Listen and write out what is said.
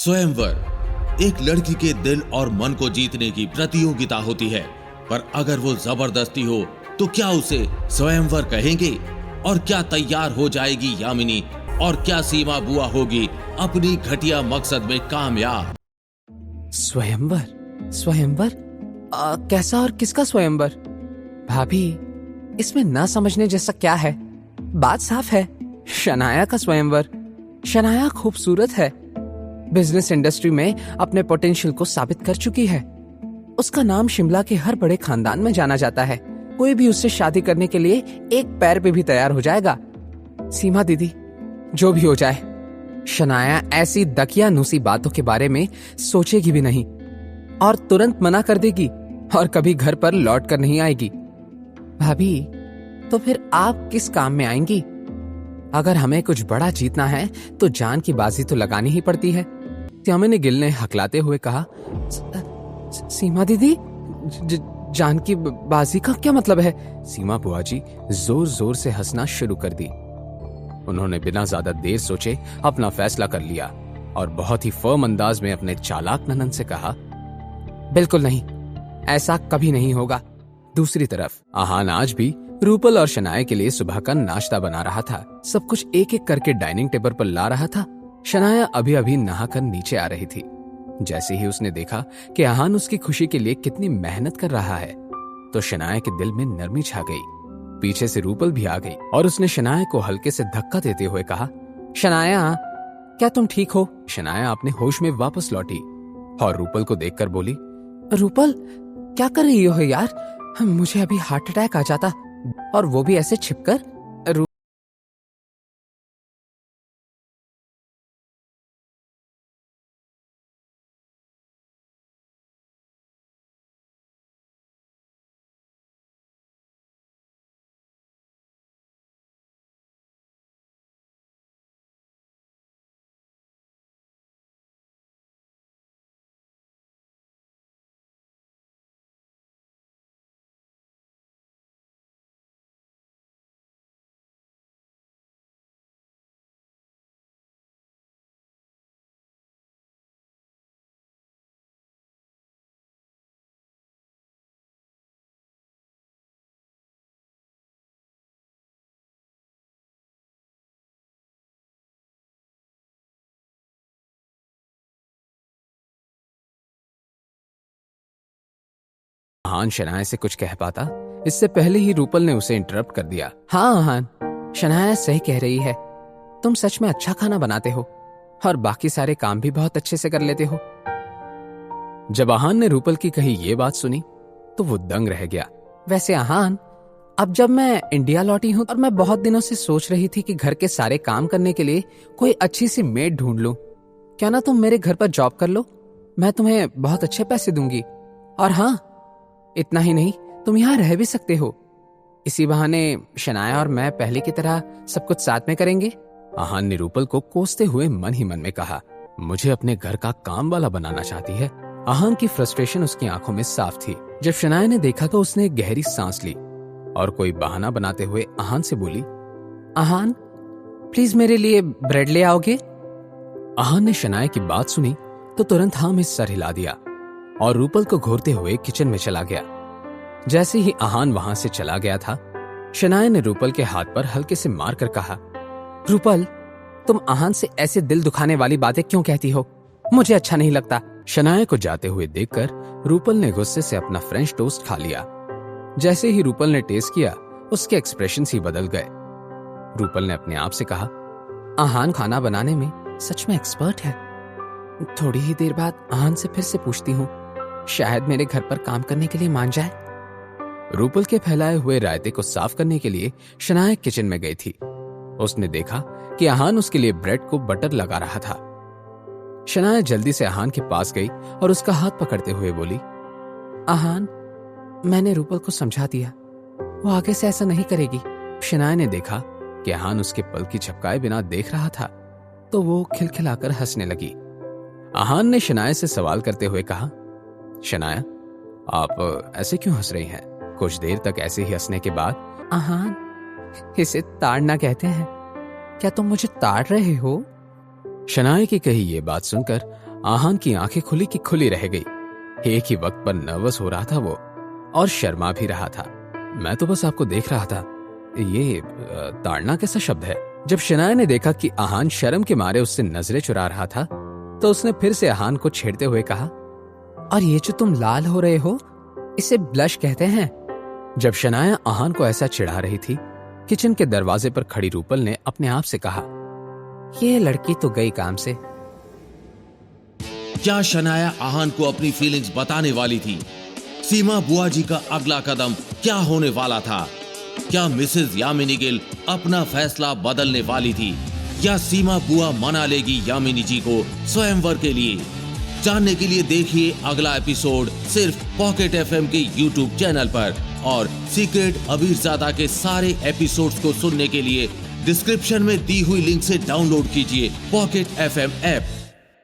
स्वयंवर एक लड़की के दिल और मन को जीतने की प्रतियोगिता होती है, पर अगर वो जबरदस्ती हो तो क्या उसे स्वयंवर कहेंगे? और क्या तैयार हो जाएगी यामिनी? और क्या सीमा बुआ होगी अपनी घटिया मकसद में कामयाब? स्वयंवर स्वयंवर कैसा और किसका स्वयंवर? भाभी, इसमें ना समझने जैसा क्या है? बात साफ है, शनाया का स्वयंवर। शनाया खूबसूरत है, बिजनेस इंडस्ट्री में अपने पोटेंशियल को साबित कर चुकी है। उसका नाम शिमला के हर बड़े खानदान में जाना जाता है। कोई भी उससे शादी करने के लिए एक पैर पे भी तैयार हो जाएगा। सीमा दीदी, जो भी हो जाए, शनाया ऐसी दकियानूसी बातों के बारे में सोचेगी भी नहीं और तुरंत मना कर देगी और कभी घर पर लौट कर नहीं आएगी। भाभी, तो फिर आप किस काम में आएंगी? अगर हमें कुछ बड़ा जीतना है तो जान की बाजी तो लगानी ही पड़ती है। यामिनी गिल ने हकलाते हुए कहा, सीमा दीदी, जान की बाजी का क्या मतलब है? सीमा बुआ जी जोर जोर से हंसना शुरू कर दी। उन्होंने बिना ज्यादा देर सोचे अपना फैसला कर लिया और बहुत ही फर्म अंदाज में अपने चालाक ननंद से कहा, बिल्कुल नहीं, ऐसा कभी नहीं होगा। दूसरी तरफ आहान आज भी रूपल और शनाया के लिए सुबह का नाश्ता बना रहा था। सब कुछ एक एक करके डाइनिंग टेबल पर ला रहा था। शनाया अभी अभी नहाकर नीचे आ रही थी। जैसे ही उसने देखा कि आहान उसकी खुशी के लिए कितनी मेहनत कर रहा है, तो शनाया के दिल में नरमी छा गई। पीछे से रूपल भी आ गई और उसने शनाया को हल्के से धक्का देते हुए कहा, शनाया, क्या तुम ठीक हो? शनाया अपने होश में वापस लौटी और रूपल को देखकर बोली, रूपल, क्या कर रही हो यार? मुझे अभी हार्ट अटैक आ जाता, और वो भी ऐसे छिपकर। आहान शनाया से कुछ कह पाता, इससे पहले ही रूपल ने उसे इंटरप्ट कर दिया। हाँ आहान, शनाया सही कह रही है। तुम सच में अच्छा खाना बनाते हो और बाकी सारे काम भी बहुत अच्छे से कर लेते हो। जब आहान ने रूपल की कही ये बात सुनी तो वो दंग रह गया। वैसे आहान, अब जब मैं इंडिया लौटी हूं और मैं बहुत दिनों से सोच रही थी कि घर के सारे काम करने के लिए कोई अच्छी सी मेड ढूंढ लूं। क्या ना तुम मेरे घर पर जॉब कर लो? मैं तुम्हें बहुत अच्छे पैसे दूंगी। और हाँ, इतना ही नहीं, तुम यहाँ रह भी सकते हो। इसी बहाने शनाया और मैं पहले की तरह सब कुछ साथ में करेंगे। आहान ने रूपल को कोसते हुए मन ही मन में कहा, मुझे अपने घर का काम वाला बनाना चाहती है। आहान की फ्रस्ट्रेशन उसकी आंखों में साफ थी। जब शनाया ने देखा तो उसने एक गहरी सांस ली और कोई बहाना बनाते हुए आहान से बोली, आहान, प्लीज मेरे लिए ब्रेड ले आओगे? आहान ने शनाया की बात सुनी तो तुरंत हाँ में सर हिला दिया और रूपल को घूरते हुए किचन में चला गया। जैसे ही आहान वहां से चला गया था, शनाया ने रूपल के हाथ पर हल्के से मार कर कहा, रूपल, तुम आहान से ऐसे दिल दुखाने वाली बातें क्यों कहती हो? मुझे अच्छा नहीं लगता। शनाया को जाते हुए देखकर रूपल ने गुस्से से अपना फ्रेंच टोस्ट खा लिया। जैसे ही रूपल ने टेस्ट किया, उसके एक्सप्रेशन ही बदल गए। रूपल ने अपने आप से कहा, आहान खाना बनाने में सच में एक्सपर्ट है। थोड़ी ही देर बाद आहान से फिर से पूछती हूँ, शायद मेरे घर पर काम करने के लिए मान जाए। रूपल के फैलाए हुए रायते को साफ करने के लिए शनाया किचन में गई थी। उसने देखा कि आहान उसके लिए ब्रेड को बटर लगा रहा था। शनाया जल्दी से आहान के पास गई और उसका हाथ पकड़ते हुए बोली, आहान, मैंने रूपल को समझा दिया, वो आगे से ऐसा नहीं करेगी। शनाया ने देखा कि आहान उसके पलकी झपकाए बिना देख रहा था तो वो खिलखिलाकर हंसने लगी। आहान ने शनाया से सवाल करते हुए कहा, शनाया, आप ऐसे क्यों हंस रही हैं? कुछ देर तक ऐसे ही हंसने के बाद, आहान, इसे ताड़ना कहते हैं। क्या तुम मुझे ताड़ रहे हो? शनाया की कही ये बात सुनकर आहान की आंखें खुली की खुली रह गई। एक ही वक्त पर नर्वस हो रहा था वो, और शर्मा भी रहा था। मैं तो बस आपको देख रहा था। ये ताड़ना कैसा शब्द है? जब शनाया ने देखा कि आहान शर्म के मारे उससे नजरें चुरा रहा था, तो उसने फिर से आहान को छेड़ते हुए कहा, और ये जो तुम लाल हो रहे हो, इसे ब्लश कहते हैं। जब शनाया आहान को ऐसा चिढ़ा रही थी, किचन के दरवाजे पर खड़ी रूपल ने अपने आप से कहा, ये लड़की तो गई काम से। क्या शनाया आहान को अपनी फीलिंग्स बताने वाली थी? सीमा बुआ जी का अगला कदम क्या होने वाला था? क्या मिसेस यामिनी गिल अपना फैसला बदलने वाली थी, या सीमा बुआ मना लेगी यामिनी जी को स्वयंवर के लिए? जानने के लिए देखिए अगला एपिसोड सिर्फ पॉकेट एफएम के यूट्यूब चैनल पर। और सीक्रेट अबीरजादा के सारे एपिसोड्स को सुनने के लिए डिस्क्रिप्शन में दी हुई लिंक से डाउनलोड कीजिए पॉकेट एफएम ऐप।